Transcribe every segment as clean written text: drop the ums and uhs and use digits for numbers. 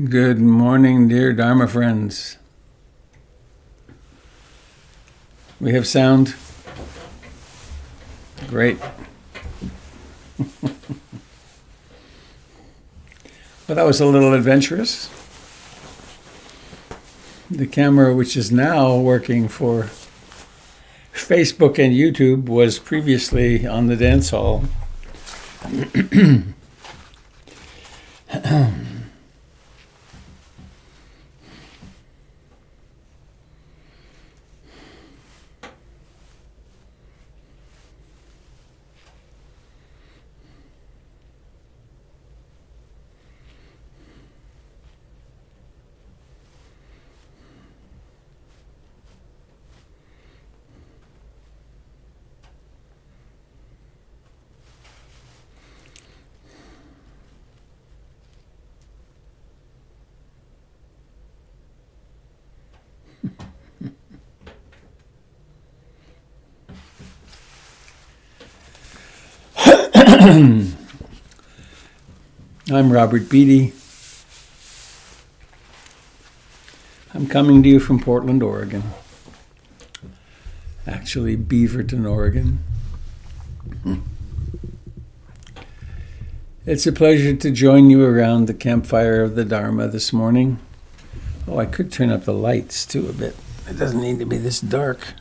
Good morning, dear Dharma friends. We have sound? Great. Well, that was a little adventurous. The camera, which is now working for Facebook and YouTube, was previously on the dance hall. I'm Robert Beatty. I'm coming to you from Portland, Oregon. Actually, Beaverton, Oregon. It's a pleasure to join you around the campfire of the Dharma this morning. Oh, I could turn up the lights too a bit. It doesn't need to be this dark.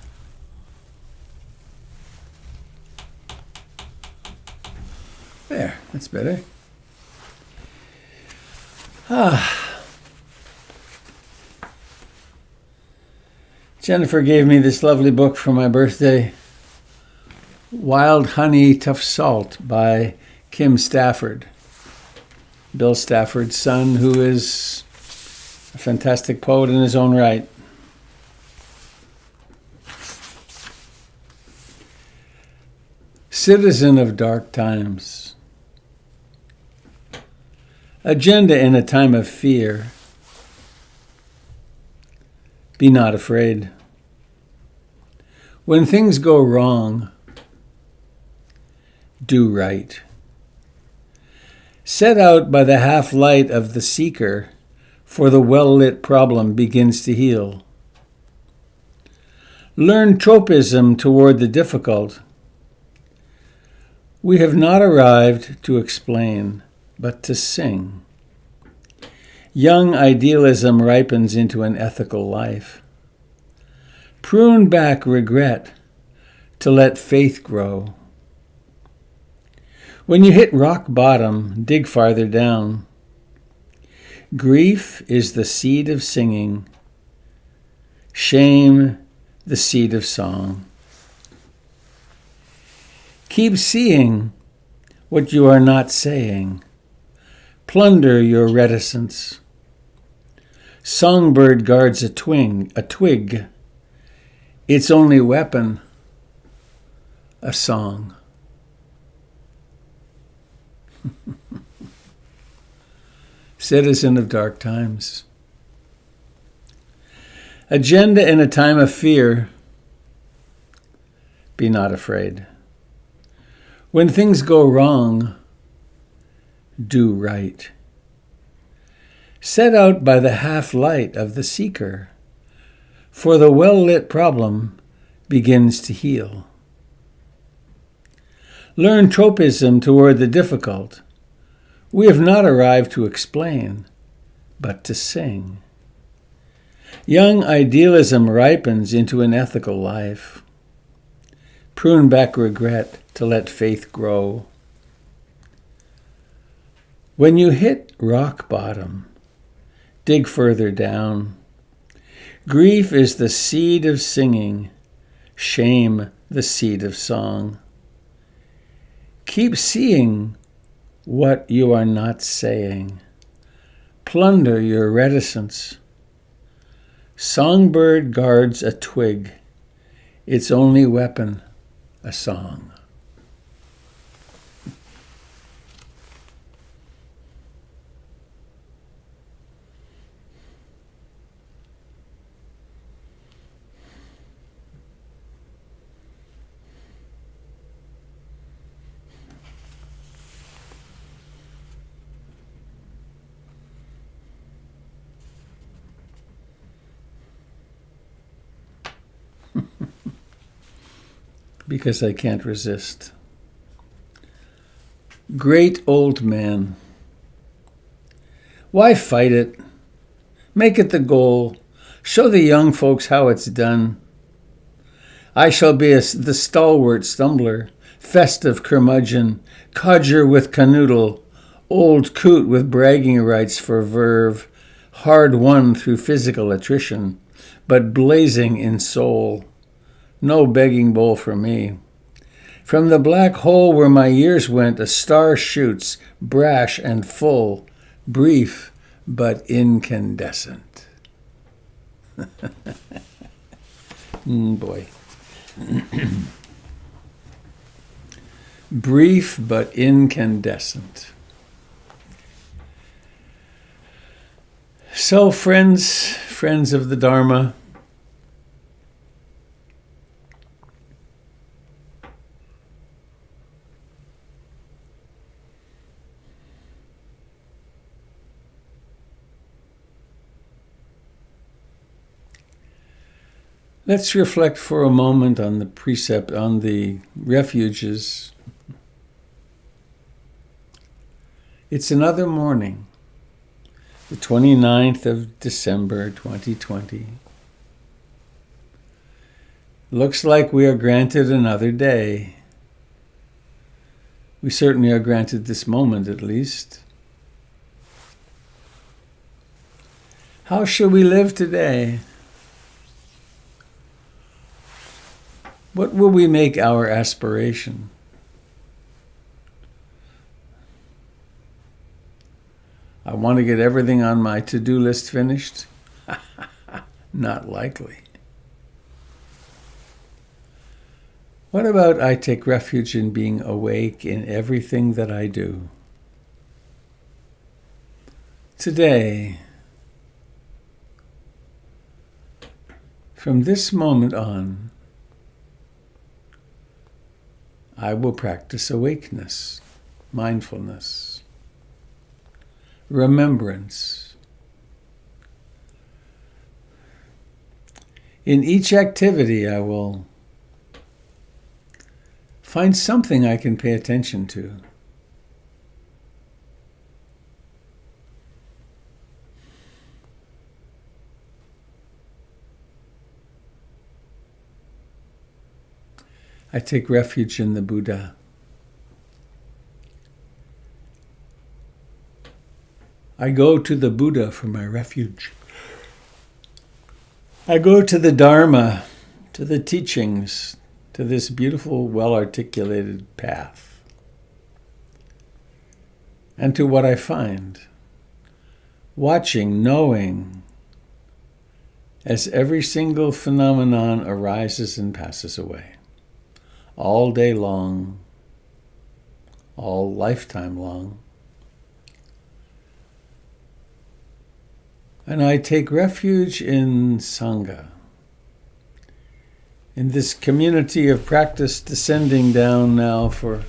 There, that's better. Jennifer gave me this lovely book for my birthday, Wild Honey, Tough Salt by Kim Stafford. Bill Stafford's son, who is a fantastic poet in his own right. Citizen of dark times. Agenda in a time of fear. Be not afraid. When things go wrong, do right. Set out by the half-light of the seeker, for the well-lit problem begins to heal. Learn tropism toward the difficult. We have not arrived to explain, but to sing. Young idealism ripens into an ethical life. Prune back regret to let faith grow. When you hit rock bottom, dig farther down. Grief is the seed of singing. Shame, the seed of song. Keep seeing what you are not saying. Plunder your reticence. Songbird guards a twig. Its only weapon, a song. Citizen of dark times. Agenda in a time of fear. Be not afraid. When things go wrong, do right. Set out by the half-light of the seeker, for the well-lit problem begins to heal. Learn tropism toward the difficult. We have not arrived to explain, but to sing. Young idealism ripens into an ethical life. Prune back regret to let faith grow. When you hit rock bottom, dig further down. Grief is the seed of singing, shame the seed of song. Keep seeing what you are not saying. Plunder your reticence. Songbird guards a twig, its only weapon, a song. because I can't resist. Great old man. Why fight it? Make it the goal. Show the young folks how it's done. I shall be the stalwart stumbler, festive curmudgeon, codger with canoodle, old coot with bragging rights for verve, hard won through physical attrition, but blazing in soul. No begging bowl for me. From the black hole where my years went, a star shoots, brash and full, brief but incandescent. Boy. Brief but incandescent. So, friends of the Dharma, let's reflect for a moment on the precept, on the refuges. It's another morning, the 29th of December, 2020. Looks like we are granted another day. We certainly are granted this moment, at least. How shall we live today? What will we make our aspiration? I want to get everything on my to-do list finished? Not likely. What about I take refuge in being awake in everything that I do? Today, from this moment on, I will practice awakeness, mindfulness, remembrance. In each activity, I will find something I can pay attention to. I take refuge in the Buddha. I go to the Buddha for my refuge. I go to the Dharma, to the teachings, to this beautiful, well-articulated path, and to what I find, watching, knowing, as every single phenomenon arises and passes away. All day long, all lifetime long. And I take refuge in Sangha, in this community of practice descending down now for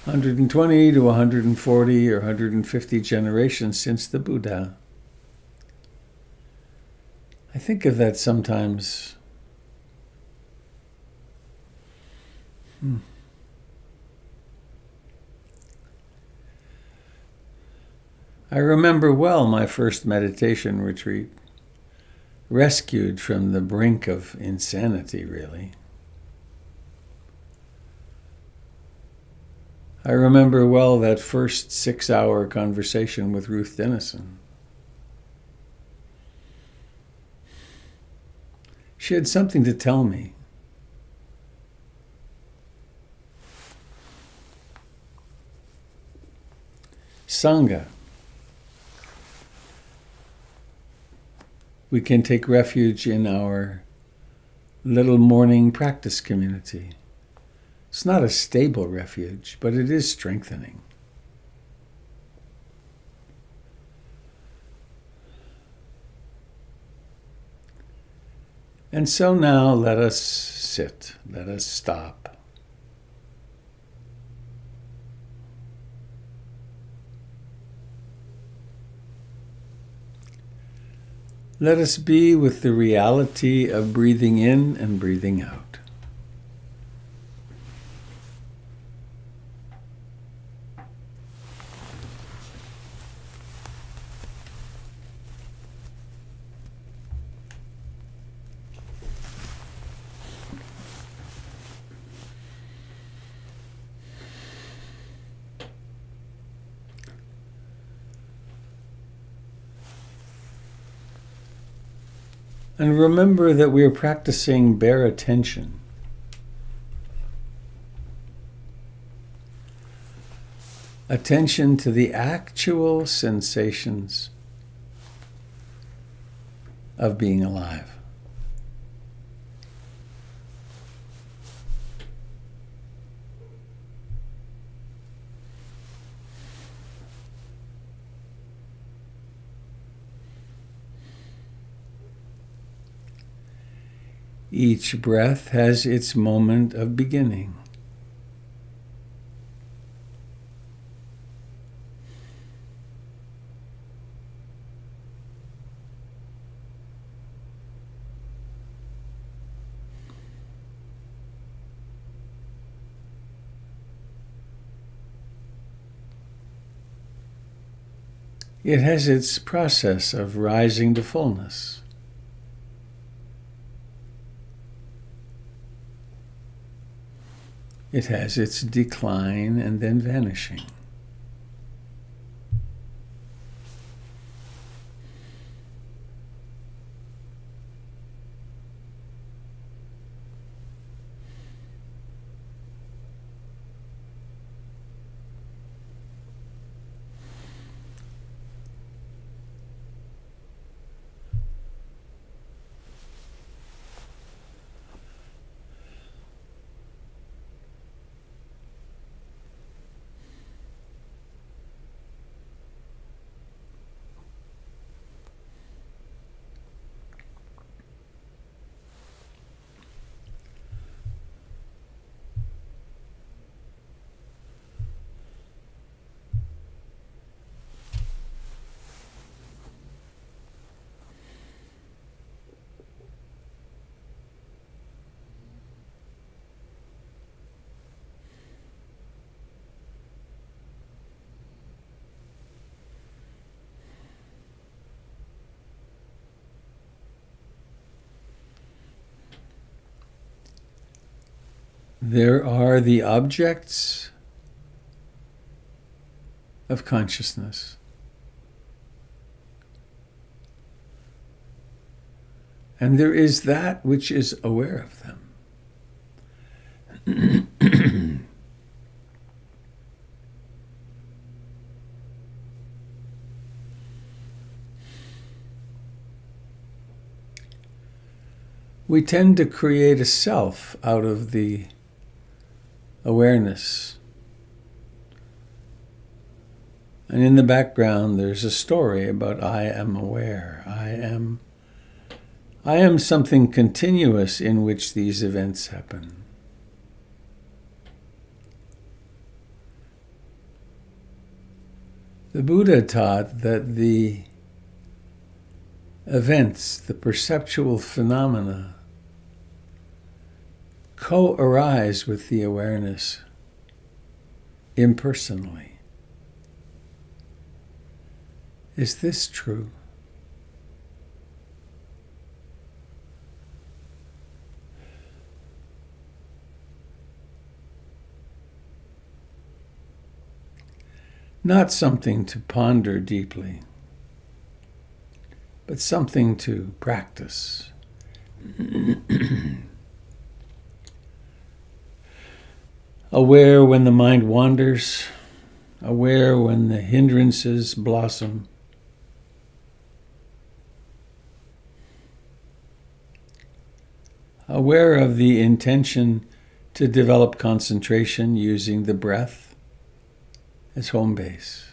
120 to 140 or 150 generations since the Buddha. I think of that sometimes. I remember well my first meditation retreat, rescued from the brink of insanity, really. I remember well that first 6-hour conversation with Ruth Dennison. She had something to tell me. Sangha. We can take refuge in our little morning practice community. It's not a stable refuge, but it is strengthening. And so now let us sit, let us stop. Let us be with the reality of breathing in and breathing out. And remember that we are practicing bare attention. Attention to the actual sensations of being alive. Each breath has its moment of beginning. It has its process of rising to fullness. It has its decline and then vanishing. There are the objects of consciousness. And there is that which is aware of them. We tend to create a self out of the awareness. And in the background, there's a story about I am aware. I am something continuous in which these events happen. The Buddha taught that the events, the perceptual phenomena, co-arise with the awareness impersonally. Is this true? Not something to ponder deeply, but something to practice. Aware when the mind wanders, aware when the hindrances blossom. Aware of the intention to develop concentration using the breath as home base.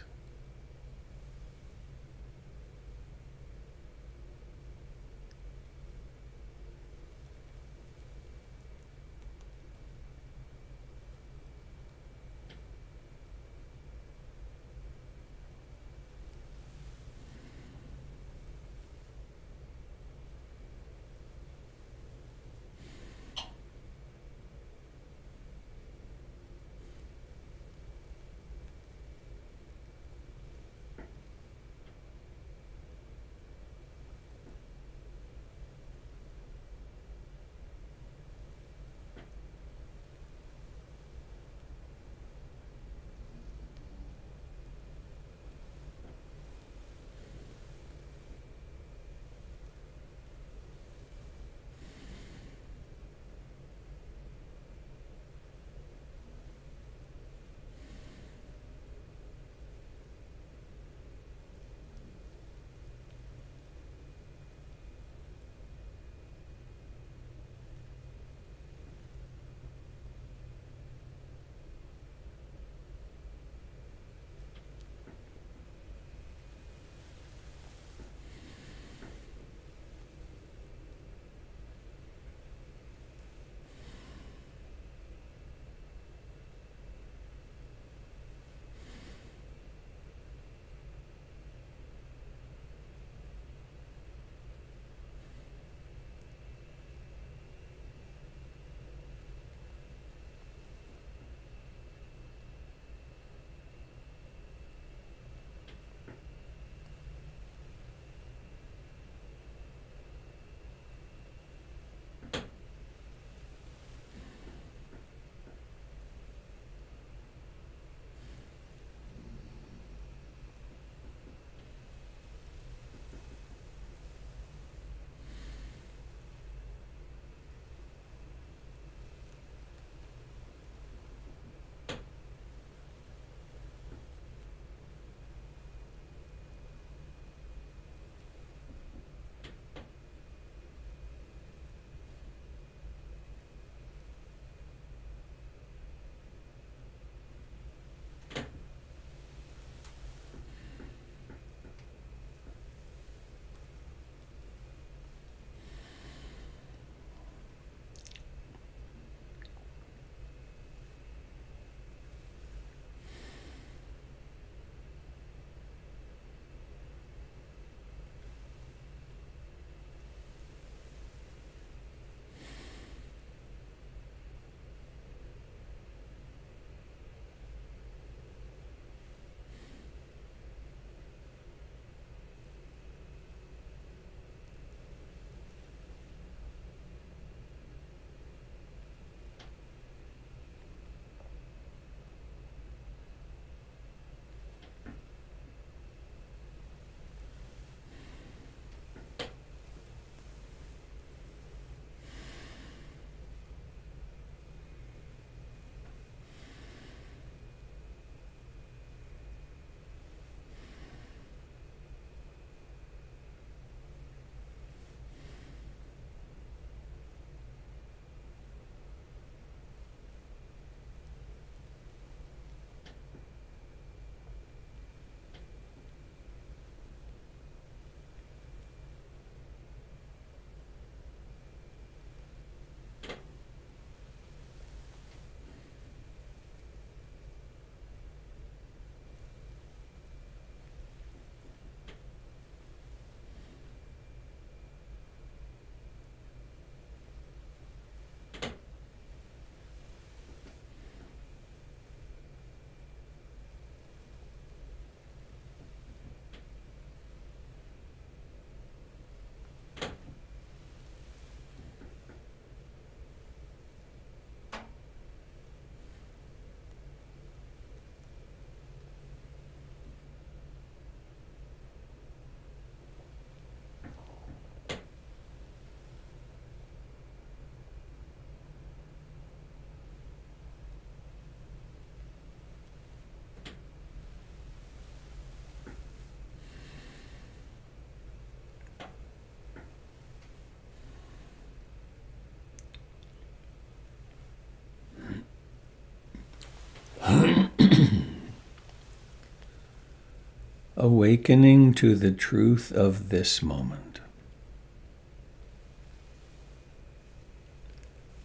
awakening to the truth of this moment.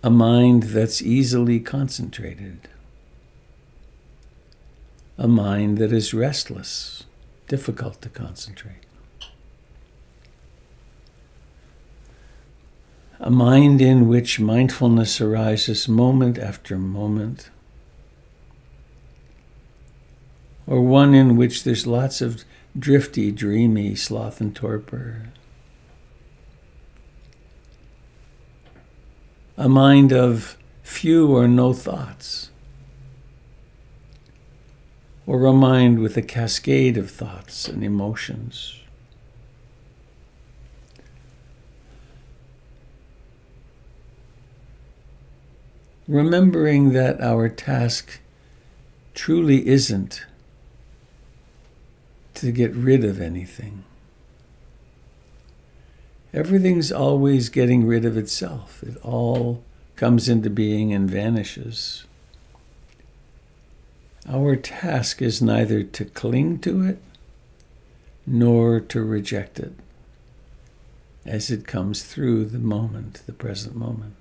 A mind that's easily concentrated. A mind that is restless, difficult to concentrate. A mind in which mindfulness arises moment after moment, or one in which there's lots of drifty, dreamy sloth and torpor. A mind of few or no thoughts, or a mind with a cascade of thoughts and emotions. Remembering that our task truly isn't to get rid of anything. Everything's always getting rid of itself. It all comes into being and vanishes. Our task is neither to cling to it nor to reject it as it comes through the moment, the present moment.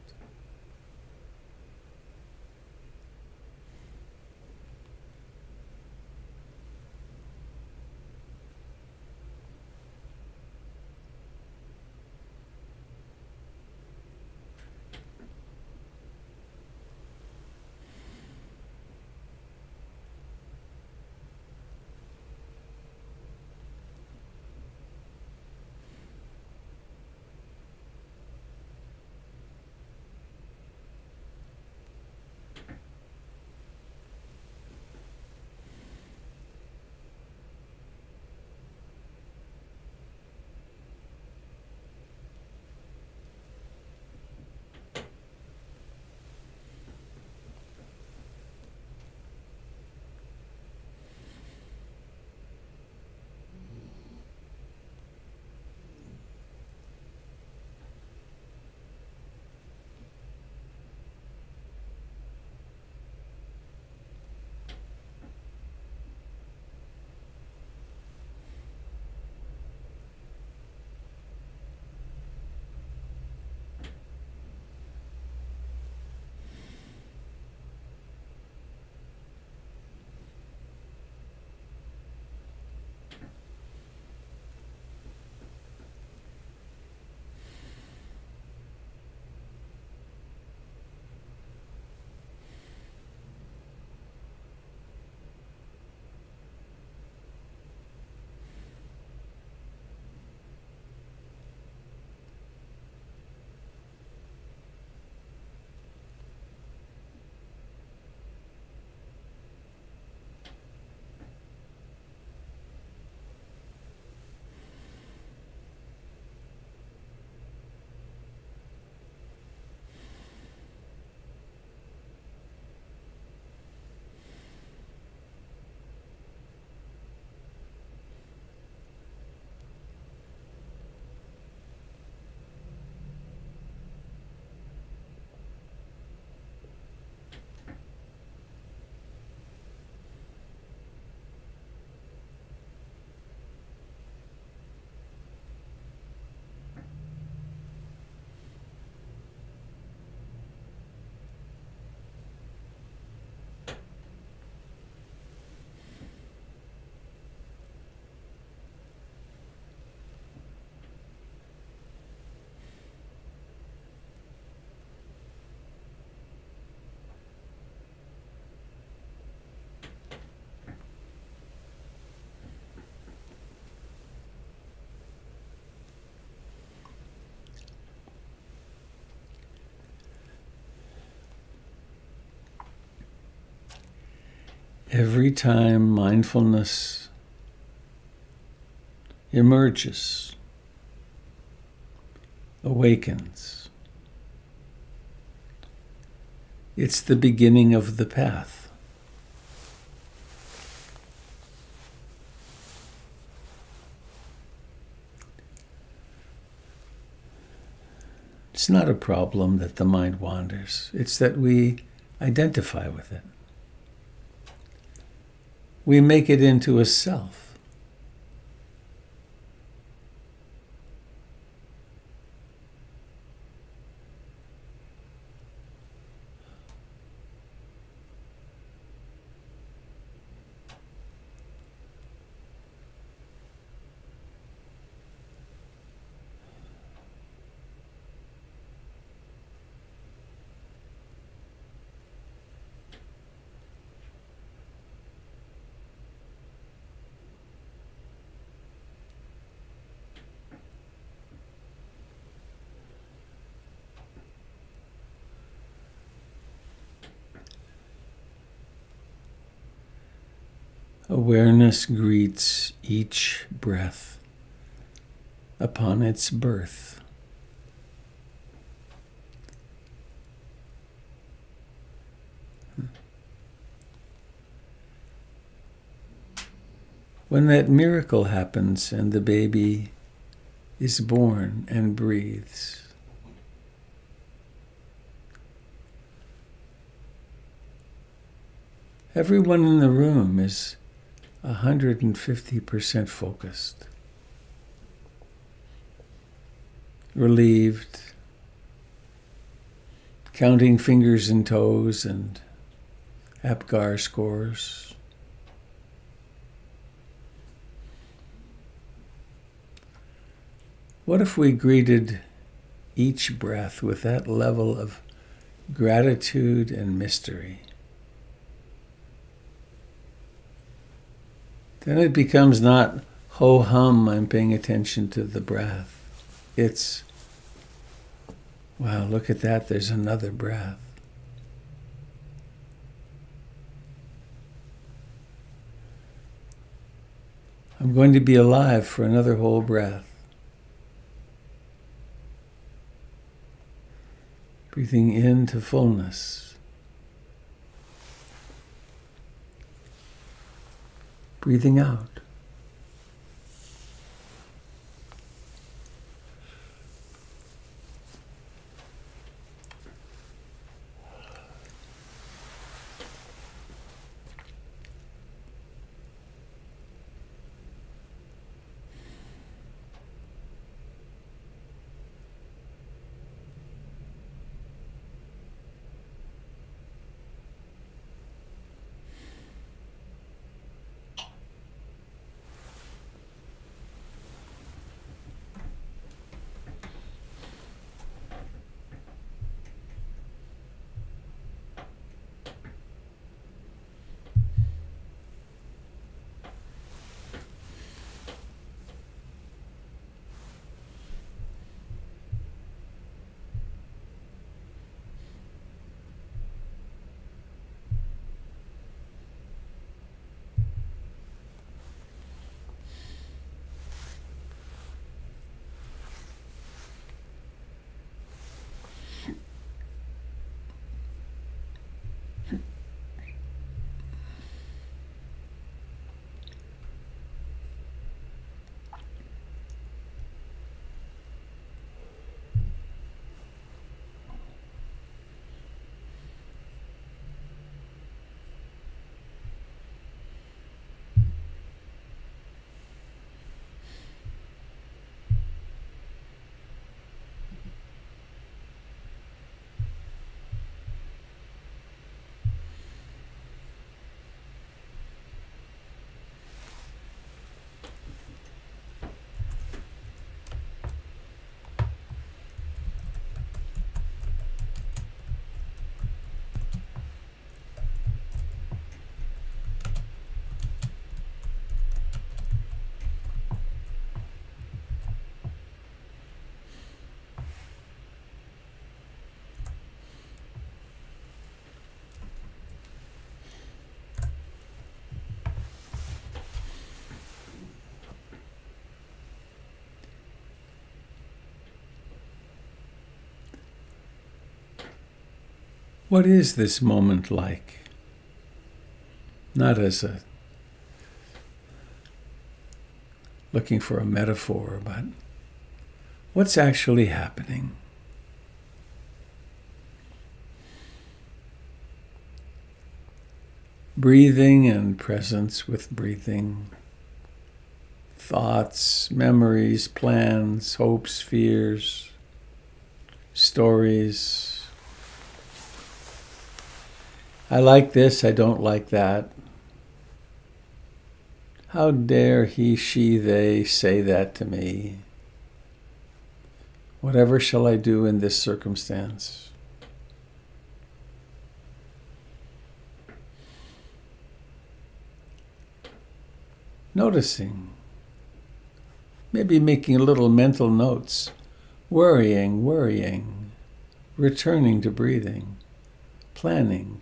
Every time mindfulness emerges, awakens, it's the beginning of the path. It's not a problem that the mind wanders. It's that we identify with it. We make it into a self. Awareness greets each breath upon its birth. When that miracle happens and the baby is born and breathes, everyone in the room is 150% focused, relieved, counting fingers and toes and Apgar scores. What if we greeted each breath with that level of gratitude and mystery? Then it becomes not ho-hum, I'm paying attention to the breath. It's, wow, look at that, there's another breath. I'm going to be alive for another whole breath. Breathing into fullness. Breathing out. What is this moment like? Not as a looking for a metaphor, but what's actually happening? Breathing and presence with breathing. Thoughts, memories, plans, hopes, fears, stories. I like this, I don't like that. How dare he, she, they say that to me? Whatever shall I do in this circumstance? Noticing, maybe making little mental notes, worrying, returning to breathing. Planning,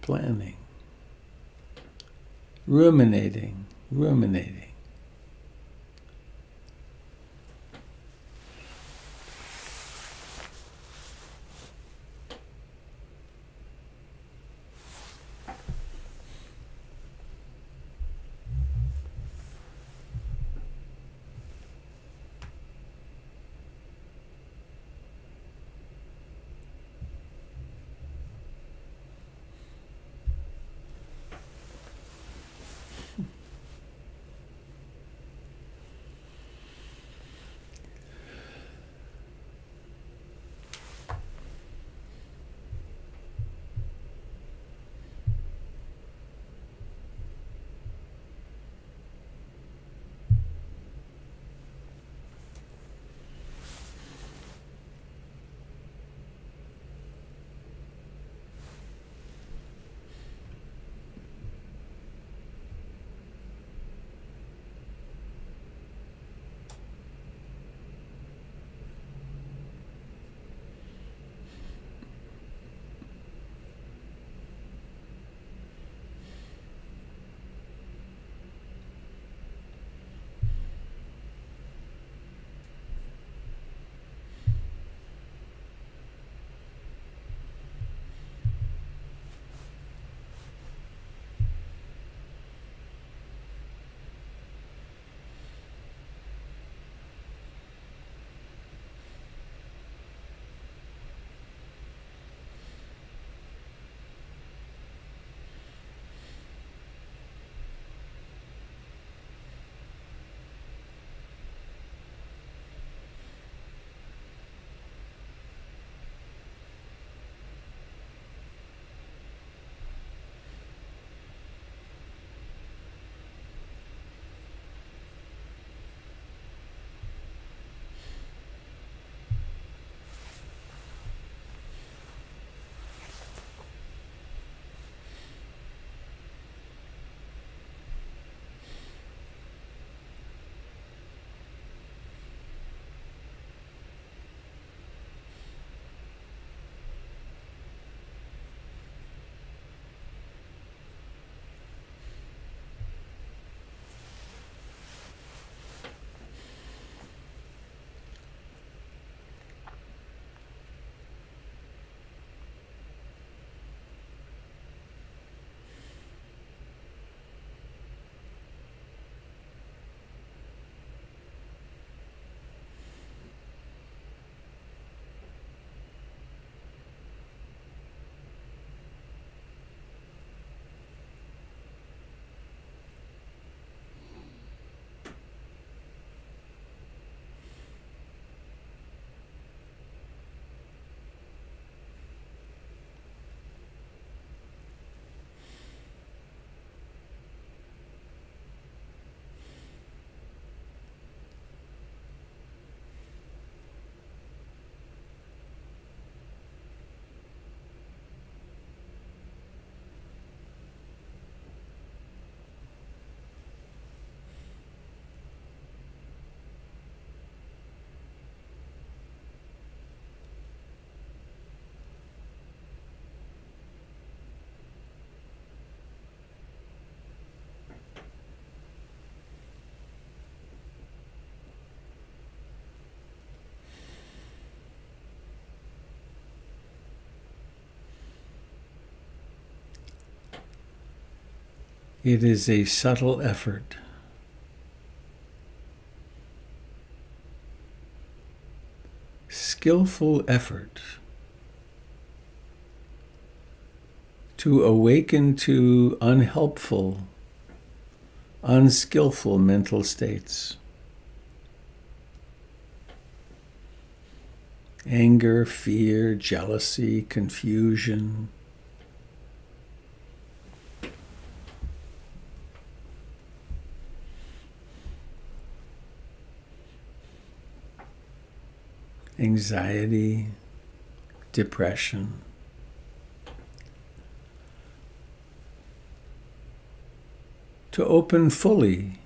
ruminating, ruminating. It is a subtle effort. Skillful effort to awaken to unhelpful, unskillful mental states. Anger, fear, jealousy, confusion. Anxiety, depression. To open fully,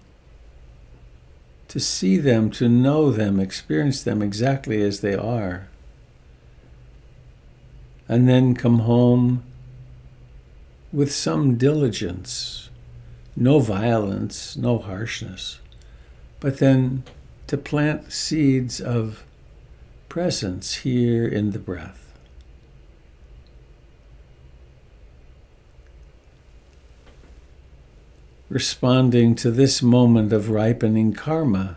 to see them, to know them, experience them exactly as they are. And then come home with some diligence No violence, no harshness, but then to plant seeds of presence here in the breath. Responding to this moment of ripening karma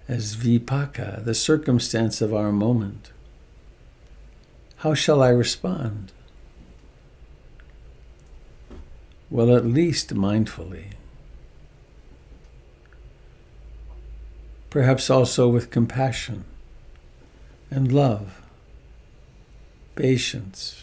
as vipaka, the circumstance of our moment. How shall I respond? Well, at least mindfully. Perhaps also with compassion and love, patience.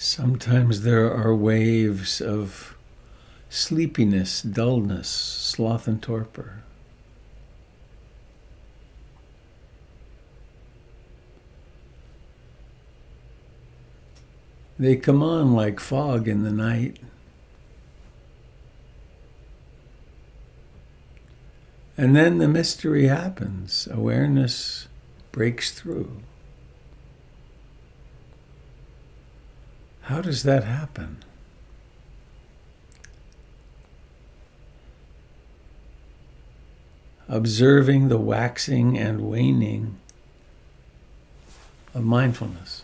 Sometimes there are waves of sleepiness, dullness, sloth and torpor. They come on like fog in the night. And then the mystery happens. Awareness breaks through. How does that happen? Observing the waxing and waning of mindfulness.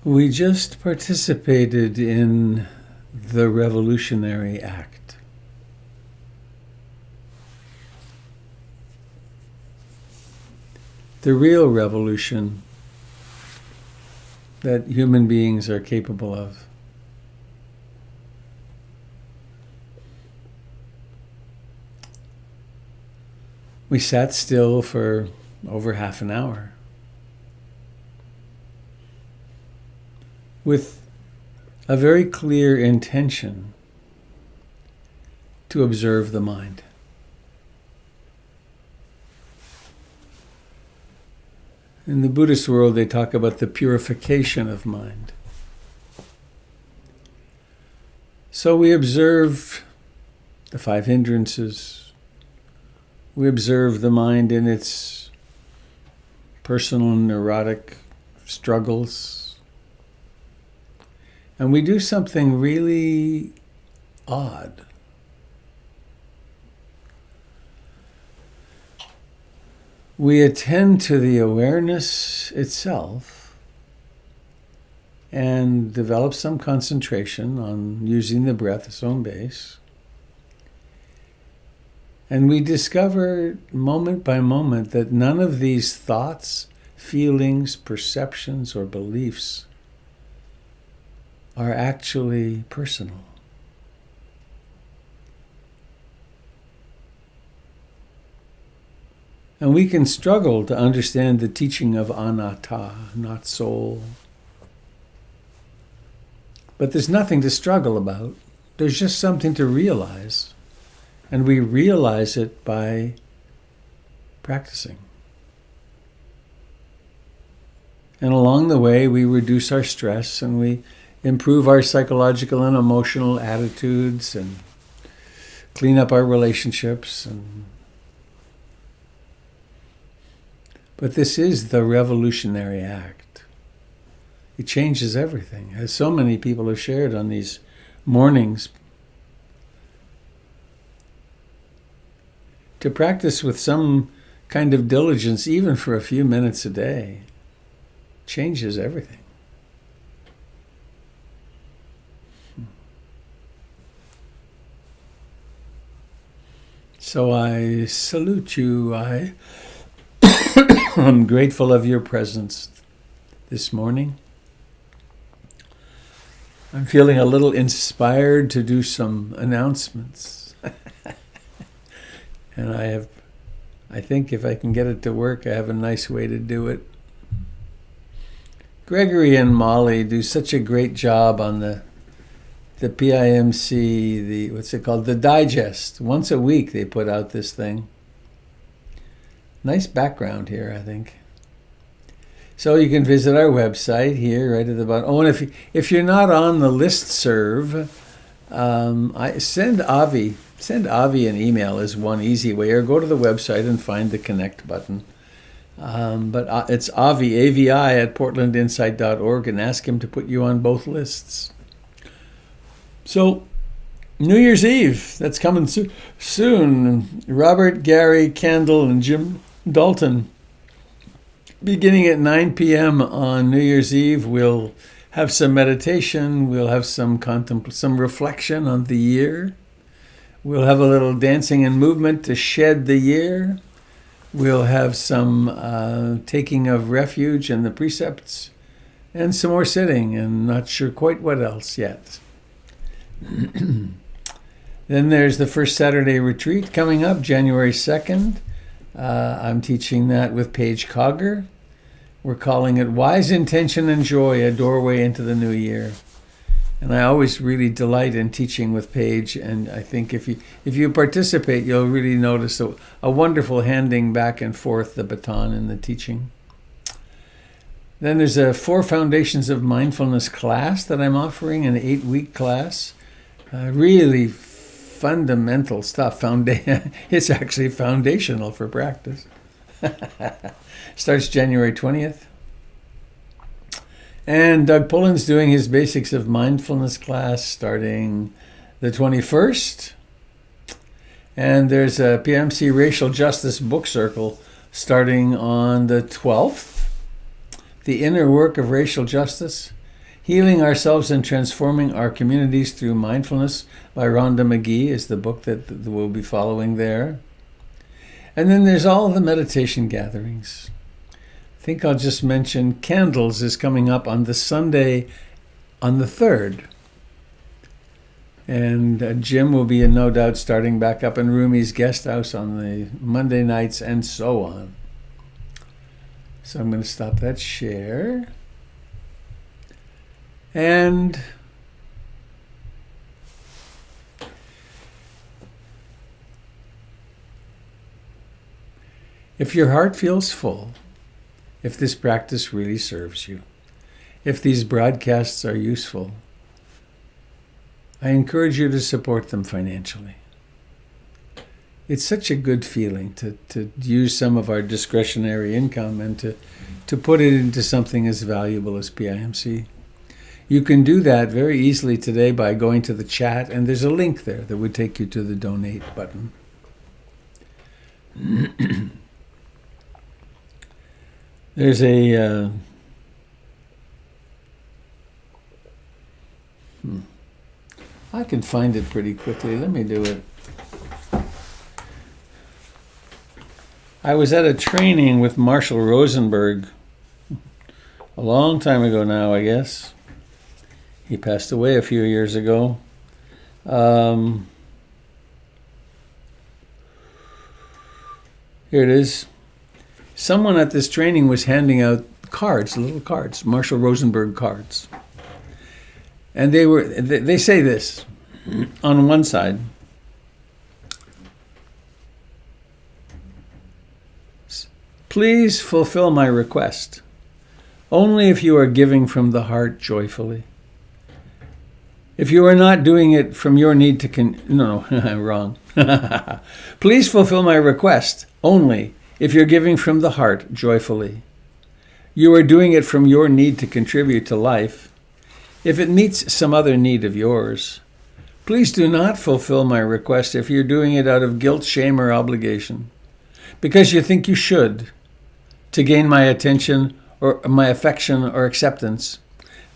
We just participated in the revolutionary act. The real revolution that human beings are capable of. We sat still for over half an hour with a very clear intention to observe the mind. In the Buddhist world, they talk about the purification of mind. So we observe the five hindrances. We observe the mind in its personal neurotic struggles. And we do something really odd. We attend to the awareness itself and develop some concentration on using the breath as home base. And we discover moment by moment that none of these thoughts, feelings, perceptions, or beliefs are actually personal. And we can struggle to understand the teaching of anatta, not soul. But there's nothing to struggle about. There's just something to realize. And we realize it by practicing. And along the way, we reduce our stress and we improve our psychological and emotional attitudes and clean up our relationships. But this is the revolutionary act. It changes everything, as so many people have shared on these mornings. To practice with some kind of diligence, even for a few minutes a day, changes everything. So I salute you. I'm grateful of your presence this morning. I'm feeling a little inspired to do some announcements. And I think if I can get it to work, I have a nice way to do it. Gregory and Molly do such a great job on the PIMC, what's it called? The Digest. Once a week they put out this thing. Nice background here, I think. So you can visit our website here, right at the bottom. Oh, and if you're not on the listserv, I send Avi an email is one easy way, or go to the website and find the connect button. But it's Avi, AVI, at portlandinsight.org, and ask him to put you on both lists. So, New Year's Eve, that's coming soon. Robert, Gary, Kendall, and Jim Dalton. Beginning at 9 p.m. on New Year's Eve, we'll have some meditation. We'll have some reflection on the year. We'll have a little dancing and movement to shed the year. We'll have some taking of refuge and the precepts, and some more sitting, and not sure quite what else yet. Then there's the first Saturday retreat coming up, January 2nd. I'm teaching that with Paige Cogger. We're calling it Wise Intention and Joy, a Doorway into the New Year. And I always really delight in teaching with Paige, and I think if you participate, you'll really notice a wonderful handing back and forth the baton in the teaching. Then there's a 4 Foundations of Mindfulness class that I'm offering, an 8-week class. Really fundamental stuff. It's actually foundational for practice. Starts January 20th. And Doug Pullen's doing his Basics of Mindfulness class starting the 21st. And there's a PMC Racial Justice Book Circle starting on the 12th. The Inner Work of Racial Justice, Healing Ourselves and Transforming Our Communities Through Mindfulness by Rhonda McGee is the book that we'll be following there. And then there's all the meditation gatherings. I think I'll just mention Candles is coming up on the Sunday on the 3rd. And Jim will be, no doubt, starting back up in Rumi's guest house on the Monday nights and so on. So I'm going to stop that share. And if your heart feels full, if this practice really serves you, if these broadcasts are useful, I encourage you to support them financially. It's such a good feeling to use some of our discretionary income and to put it into something as valuable as PIMC. You can do that very easily today by going to the chat, and there's a link there that would take you to the donate button. There's a I can find it pretty quickly. Let me do it. I was at a training with Marshall Rosenberg a long time ago now, I guess. He passed away a few years ago. Here it is. Someone at this training was handing out cards, little cards, Marshall Rosenberg cards. And they say this on one side. Please fulfill my request. only if you are giving from the heart joyfully. If you are not doing it from your need to no, wrong. Please fulfill my request only if you're giving from the heart joyfully. You are doing it from your need to contribute to life. If it meets some other need of yours, please do not fulfill my request if you're doing it out of guilt, shame, or obligation, because you think you should, to gain my attention or my affection or acceptance,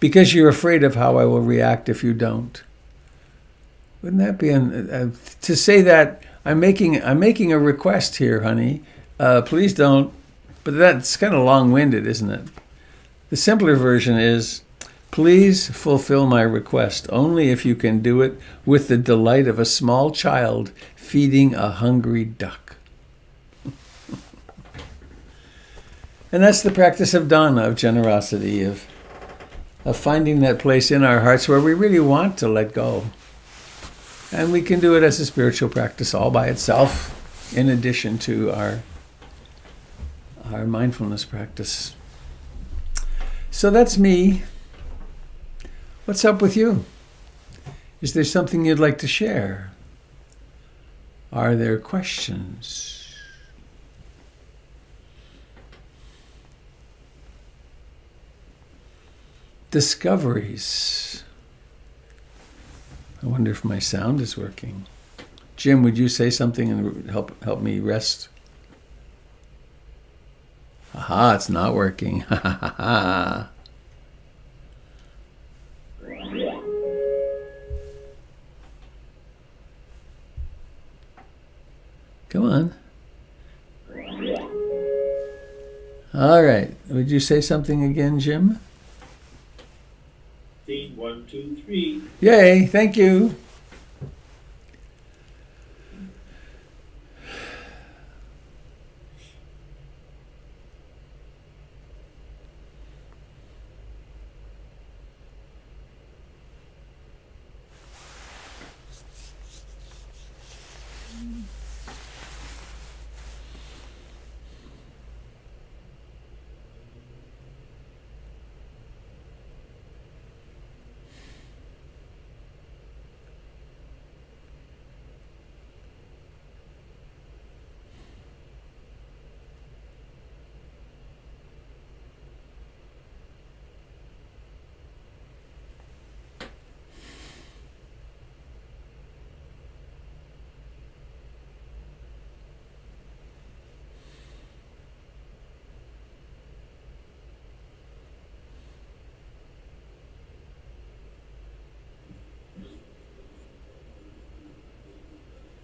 because you're afraid of how I will react if you don't. Wouldn't that be to say that I'm making a request here, honey? Please don't. But that's kind of long-winded, isn't it? The simpler version is, please fulfill my request only if you can do it with the delight of a small child feeding a hungry duck. And that's the practice of dana, of generosity, of finding that place in our hearts where we really want to let go. And we can do it as a spiritual practice all by itself, in addition to our mindfulness practice. So that's me. What's up with you? Is there something you'd like to share? Are there questions? Discoveries. I wonder if my sound is working. Jim, would you say something and help me rest? Aha, it's not working. Ha ha ha ha. Come on. All right. Would you say something again, Jim? Feed 1, 2, 3. Yay, thank you.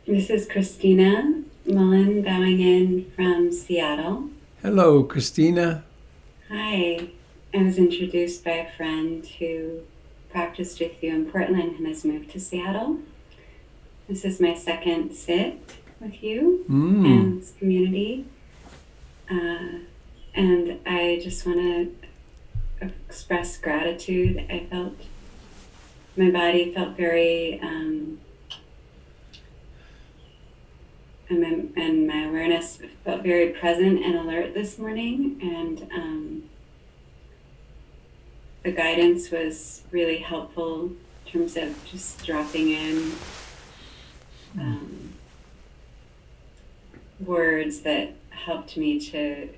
This is Christina Mullen bowing in from Seattle. Hello, Christina. Hi. I was introduced by a friend who practiced with you in Portland and has moved to Seattle. This is my second sit with you and this community. And I just want to express gratitude. I felt, my body felt very, and my awareness felt very present and alert this morning, and the guidance was really helpful in terms of just dropping in words that helped me to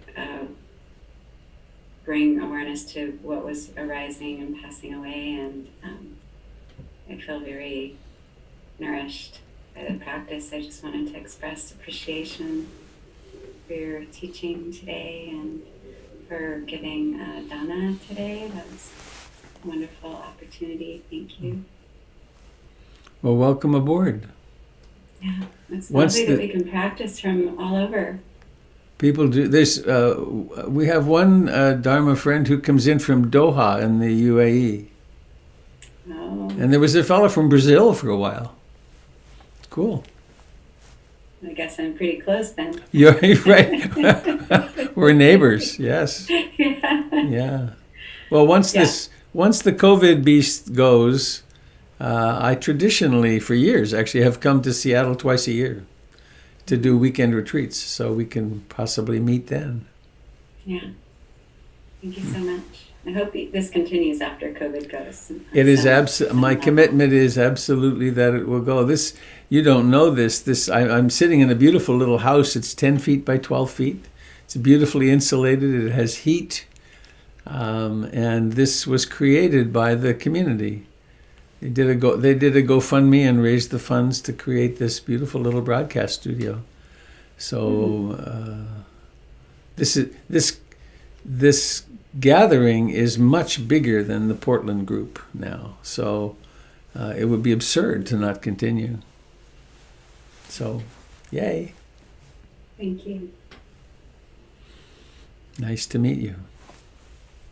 bring awareness to what was arising and passing away, and I feel very nourished by the practice. I just wanted to express appreciation for your teaching today and for giving dana today. That was a wonderful opportunity. Thank you. Well, welcome aboard. Yeah, it's lovely that we can practice from all over. People do this. We have one Dharma friend who comes in from Doha in the UAE. Oh. And there was a fellow from Brazil for a while. Cool. I guess I'm pretty close then. You're right. We're neighbors. Yes. Yeah. Well, once the COVID beast goes, I traditionally, for years, actually have come to Seattle twice a year to do weekend retreats, so we can possibly meet then. Yeah. Thank you so much. I hope this continues after COVID goes. It is my level. commitment is absolutely that it will go. This, you don't know this. I'm sitting in a beautiful little house. It's 10 feet by 12 feet. It's beautifully insulated. It has heat. And this was created by the community. They did a GoFundMe and raised the funds to create this beautiful little broadcast studio. So this gathering is much bigger than the Portland group now. So it would be absurd to not continue. So, yay. Thank you. Nice to meet you.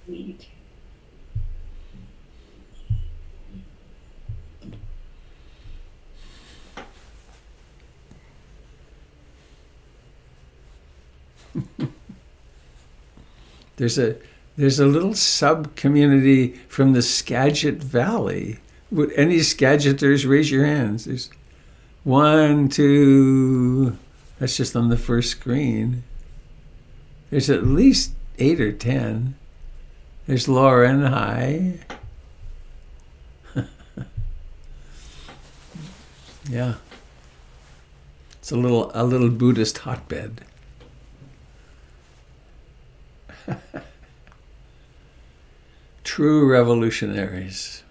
Me too. There's a little sub community from the Skagit Valley. Would any Skagiters raise your hands? There's 1, 2. That's just on the first screen. There's at least 8 or 10. There's Lauren. Hi. Yeah. It's a little Buddhist hotbed. True revolutionaries.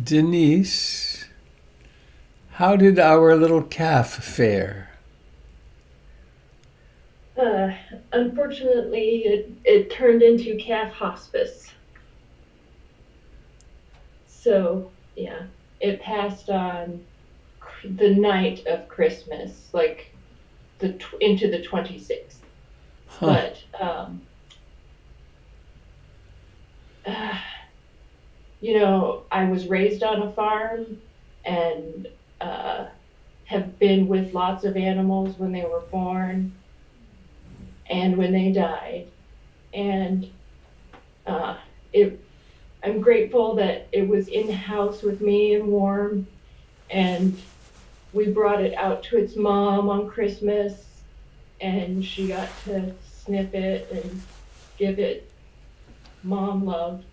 Denise, how did our little calf fare? Unfortunately, it turned into calf hospice. So, yeah, it passed on the night of Christmas, like into the 26th. Huh. But you know, I was raised on a farm and have been with lots of animals when they were born and when they died. And I'm grateful that it was in the house with me and warm. And we brought it out to its mom on Christmas, and she got to sniff it and give it mom love.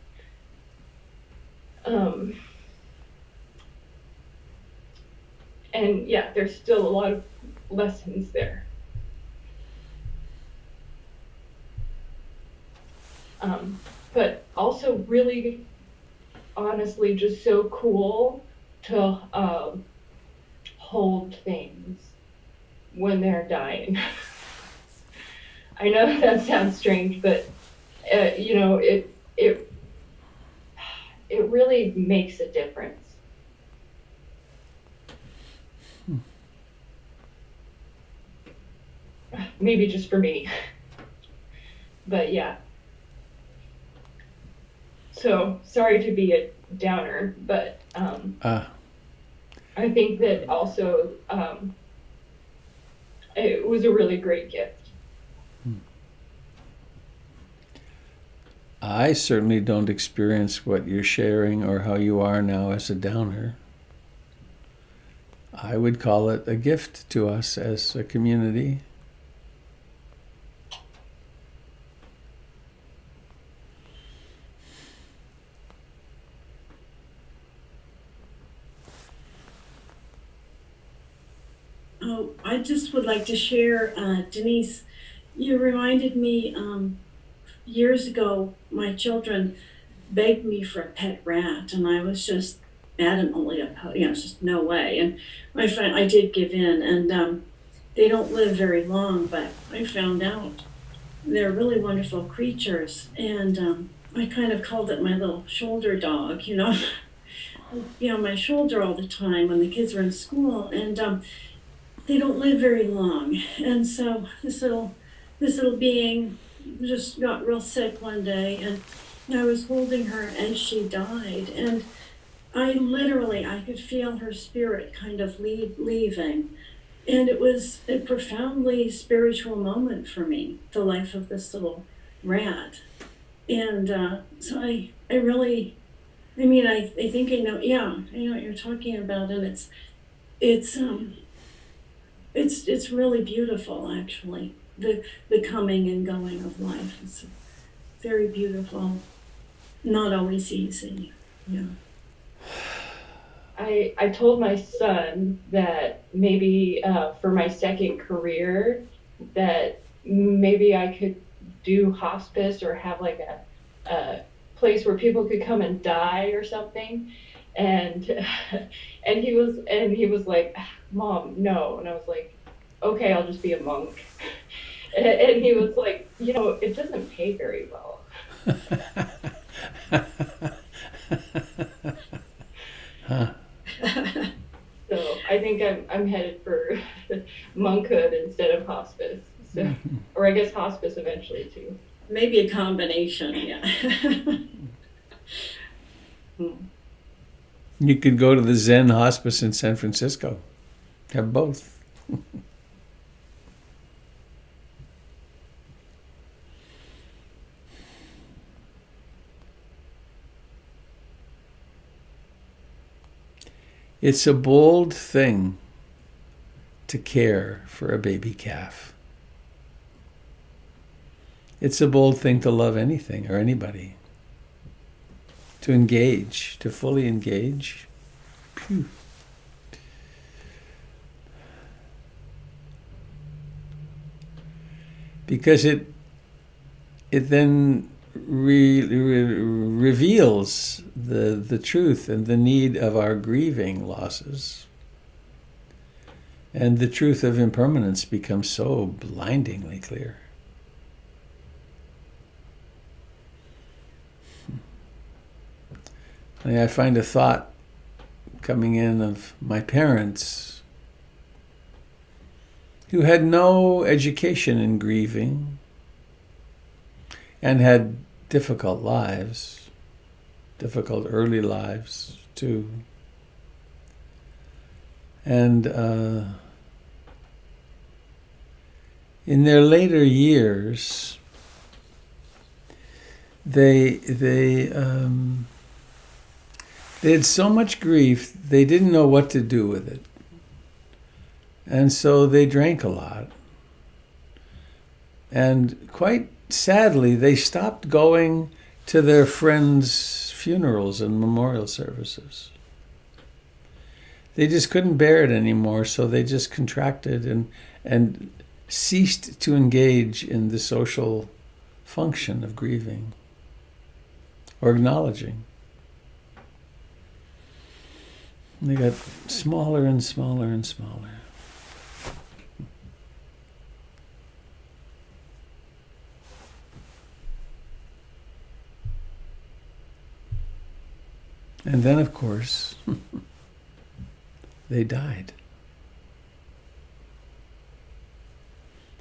And yeah, there's still a lot of lessons there. But also really, honestly, just so cool to hold things when they're dying. I know that sounds strange, but you know, it really makes a difference. Maybe just for me, but yeah. So sorry to be a downer, but I think that also it was a really great gift. I certainly don't experience what you're sharing or how you are now as a downer. I would call it a gift to us as a community. Oh, I just would like to share, Denise, you reminded me years ago, my children begged me for a pet rat, and I was just adamantly opposed, just no way. And I did give in, and they don't live very long, but I found out they're really wonderful creatures, and I kind of called it my little shoulder dog, my shoulder all the time when the kids were in school, and they don't live very long. And so this little being just got real sick one day, and I was holding her and she died, and I could feel her spirit kind of leaving. And it was a profoundly spiritual moment for me, the life of this little rat. And so I really, I think I know, I know what you're talking about, and it's really beautiful, actually. The coming and going of life is very beautiful. Not always easy. Yeah. I told my son that maybe for my second career that maybe I could do hospice or have like a place where people could come and die or something. And and he was like, Mom, no. And I was like, okay, I'll just be a monk. And he was like, it doesn't pay very well. Huh. So I think I'm headed for monkhood instead of hospice. So, or I guess hospice eventually too. Maybe a combination, yeah. You could go to the Zen hospice in San Francisco. Have both. It's a bold thing to care for a baby calf. It's a bold thing to love anything or anybody. To engage, to fully engage. Phew. Because it then reveals the truth and the need of our grieving losses. And the truth of impermanence becomes so blindingly clear. I find a thought coming in of my parents who had no education in grieving and had difficult lives, difficult early lives too. And in their later years, they had so much grief, they didn't know what to do with it. And so they drank a lot. And quite sadly, they stopped going to their friends' funerals and memorial services. They just couldn't bear it anymore, so they just contracted and ceased to engage in the social function of grieving or acknowledging. And they got smaller and smaller and smaller. And then, of course, they died.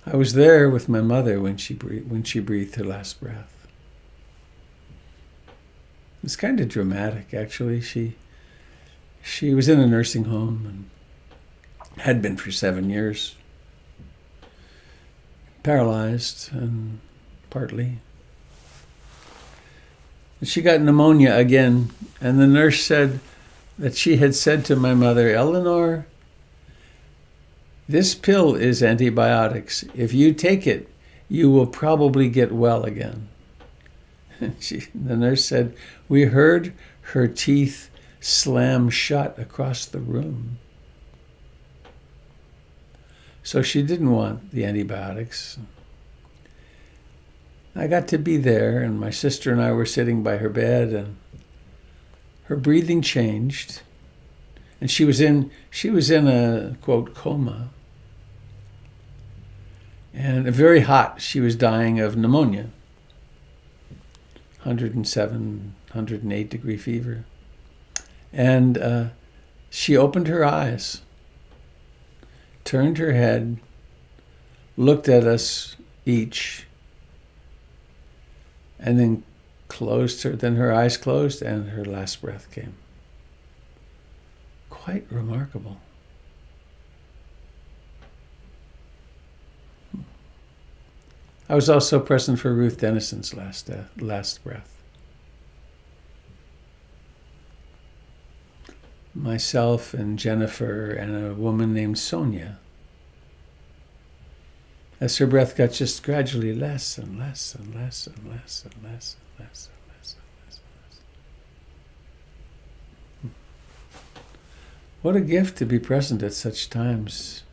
I was there with my mother when she breathed her last breath. It was kind of dramatic, actually. She was in a nursing home and had been for 7 years, paralyzed and partly. She got pneumonia again, and the nurse said that she had said to my mother, "Eleanor, this pill is antibiotics. If you take it, you will probably get well again." The nurse said, "We heard her teeth slam shut across the room." So she didn't want the antibiotics. I got to be there, and my sister and I were sitting by her bed, and her breathing changed, and she was in a, quote, coma. And very hot, she was dying of pneumonia, 107, 108 degree fever. And she opened her eyes, turned her head, looked at us each, and then then her eyes closed and her last breath came. Quite remarkable. I was also present for Ruth Dennison's last breath. Myself and Jennifer and a woman named Sonia. As her breath got just gradually less and less and less and less and less and less and less and less and less. What a gift to be present at such times.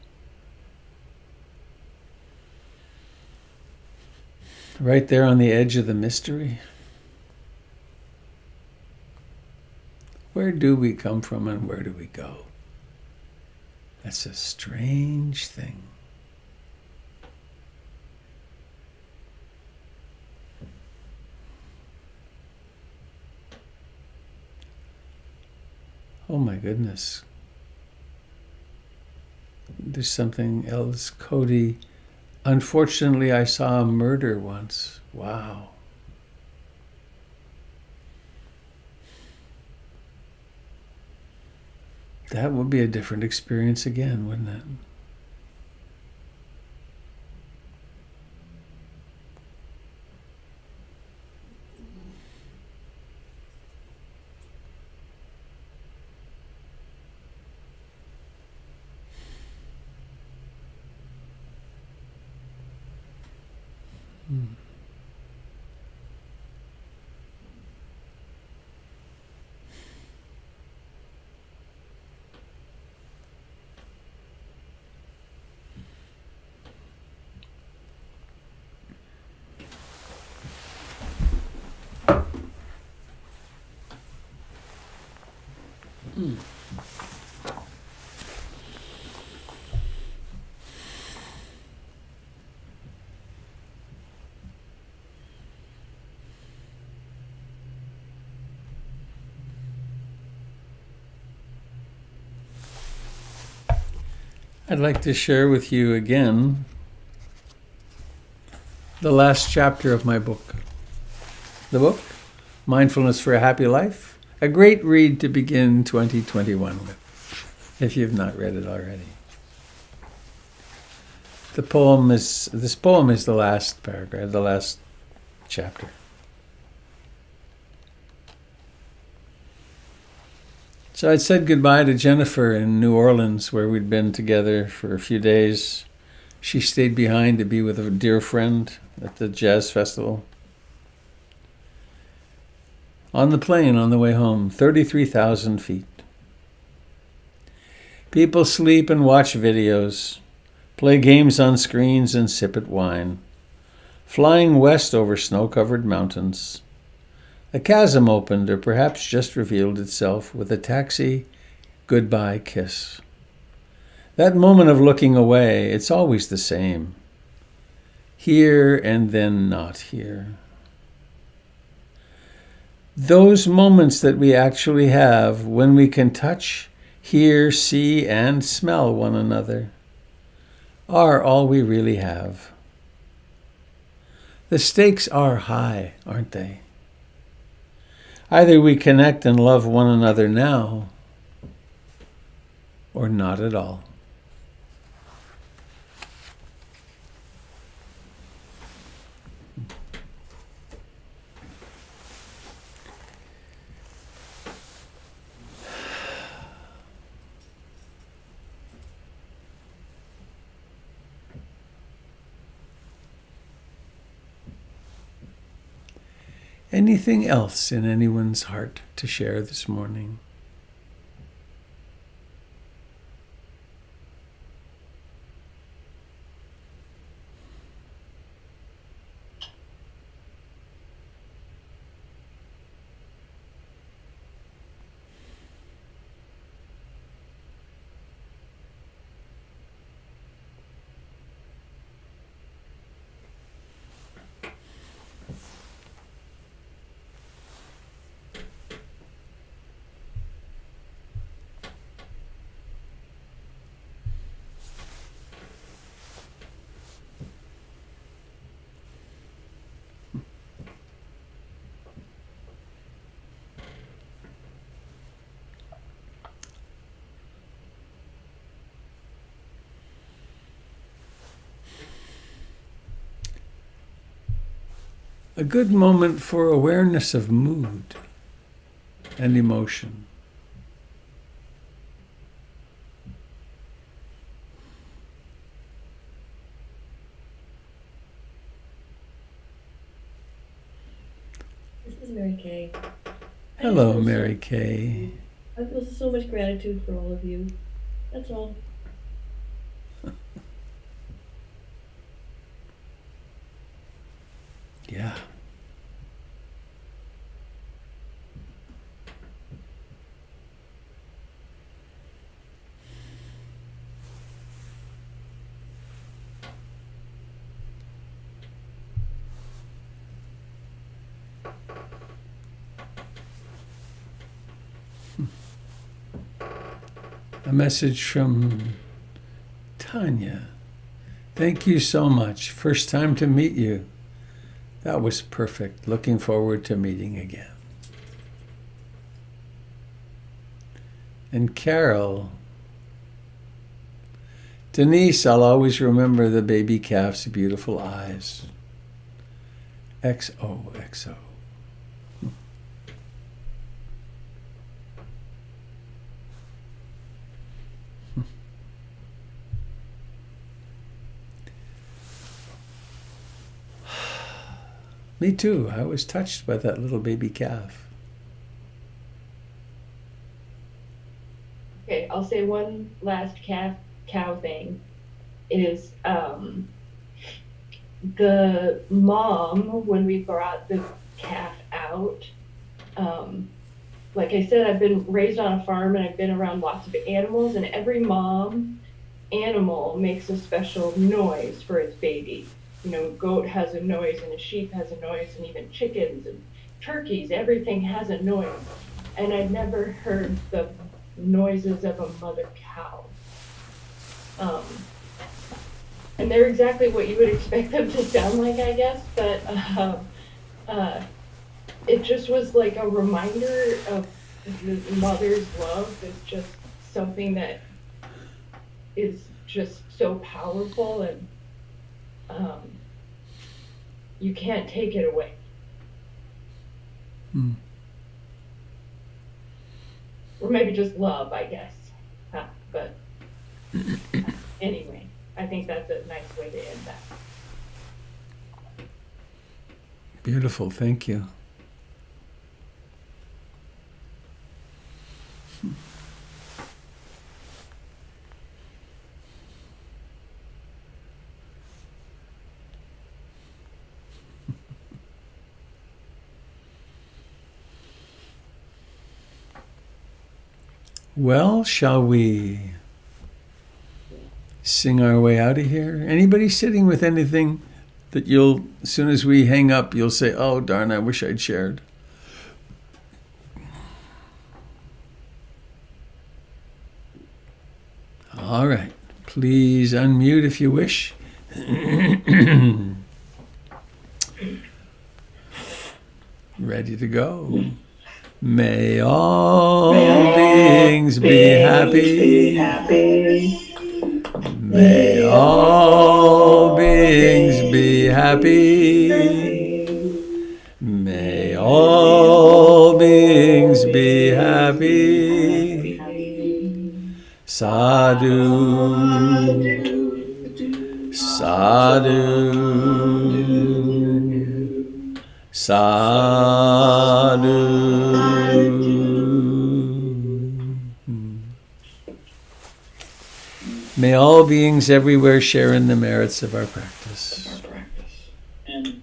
Right there on the edge of the mystery. Where do we come from and where do we go? That's a strange thing. Oh my goodness. There's something else. Cody, unfortunately, I saw a murder once. Wow. That would be a different experience again, wouldn't it? I'd like to share with you again the last chapter of my book. The book, Mindfulness for a Happy Life, a great read to begin 2021 with, if you've not read it already. This poem is the last paragraph, the last chapter. So I'd said goodbye to Jennifer in New Orleans, where we'd been together for a few days. She stayed behind to be with a dear friend at the jazz festival. On the plane on the way home, 33,000 feet. People sleep and watch videos, play games on screens and sip at wine. Flying west over snow-covered mountains. A chasm opened or perhaps just revealed itself with a taxi goodbye kiss. That moment of looking away, it's always the same. Here and then not here. Those moments that we actually have when we can touch, hear, see, and smell one another are all we really have. The stakes are high, aren't they? Either we connect and love one another now, or not at all. Anything else in anyone's heart to share this morning? A good moment for awareness of mood and emotion. This is Mary Kay. Hello, Mary Kay. I feel so much gratitude for all of you. That's all. Yeah. A message from Tanya. Thank you so much. First time to meet you. That was perfect. Looking forward to meeting again. And Carol. Denise, I'll always remember the baby calf's beautiful eyes. XOXO. Me too. I was touched by that little baby calf. Okay, I'll say one last cow thing is the mom, when we brought the calf out, like I said, I've been raised on a farm and I've been around lots of animals, and every mom animal makes a special noise for its baby. You know, a goat has a noise and a sheep has a noise, and even chickens and turkeys, everything has a noise. And I'd never heard the noises of a mother cow. Um, and they're exactly what you would expect them to sound like, I guess, but it just was like a reminder of the mother's love is just something that is just so powerful, and you can't take it away. Or maybe just love, I guess. But anyway, I think that's a nice way to end that. Beautiful, thank you. Well, shall we sing our way out of here? Anybody sitting with anything that you'll, as soon as we hang up, you'll say, oh, darn, I wish I'd shared? All right. Please unmute if you wish. Ready to go. May all beings be happy. May all beings be happy. May all beings be happy. Sadhu, sadhu, sadhu. May all beings everywhere share in the merits of our practice. And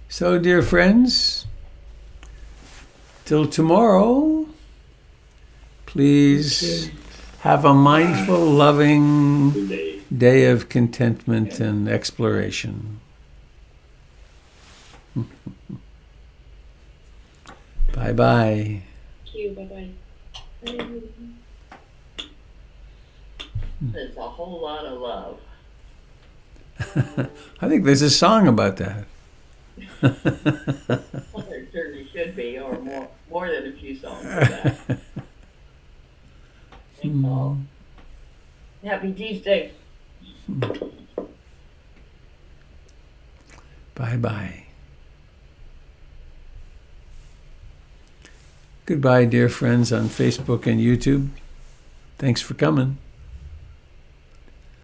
So, dear friends, till tomorrow, please have a mindful, loving good day. day of contentment and exploration. Bye-bye. Thank you. Bye-bye. There's a whole lot of love. I think there's a song about that. Well, there certainly should be, or more than a few songs for that. Thanks all. Happy Tuesday. Bye-bye. Goodbye, dear friends on Facebook and YouTube. Thanks for coming.